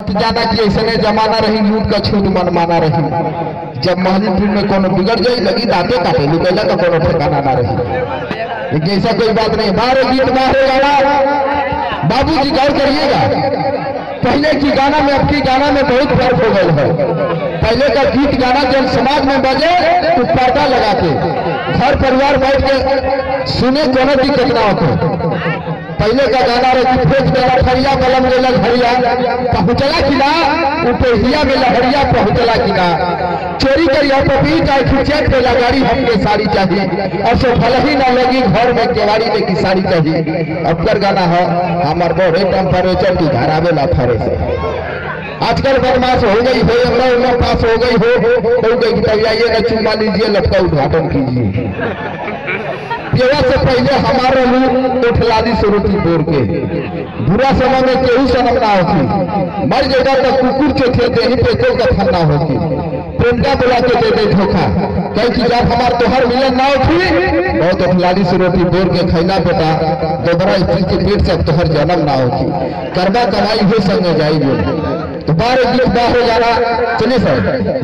जाना कि ऐसे जमाना रही लूट का छूट मन माना रही। जब महलीपुर में कोनो बिगड़ जाई लगी दांते काटे लुकेला का कोनो ठिकाना ना रही। लेकिन ऐसा कोई बात नहीं। बारे गीत बारे गाना बाबूजी गौर करिएगा, पहले की गाना में अब की गाना में बहुत फर्क हो गया है। पहले का गीत गाना जब समाज में बजे तो पर्दा लगा के घर परिवार बैठ के सुने कोनो दिक्कत ना होते। पहले का गाना रही फेंक देला फरिया बलम देला घरिया पहुँचला कि ना उपेहिया में लहरिया पहुँचला कि ना चोरी करिया पपी का खिंचे ठेला गाड़ी हमके साड़ी चाहिए और सो भले ही ना लगी घर में केवाड़ी में की साड़ी चाहिए। अब कर गाना है हमार बड़े टेम्परेचर की घर आवेला फरे से आजकल बदमाश हो गई हो अगला पास हो गई तब आइए ना चुम्मा लीजिए लटका उद्घाटन कीजिए। ब्याह से पहले हमारे लोग उठलादी से रोटी बोर के बुरा समय में केहू शर्म ना होती मर जाएगा तो कुकुर के खेलते ही पे कोई कथा ना होती। प्रेमका बुला के दे दे धोखा कहीं कि जब हमार तोहर मिलन ना होती बहुत उठलादी से रोटी बोर के खैना बेटा दोबारा स्त्री के पेट से तोहर जन्म ना होती। करवा कमाई हो संग जाएगी तो बारे गीत बाहर जाना चलिए सर।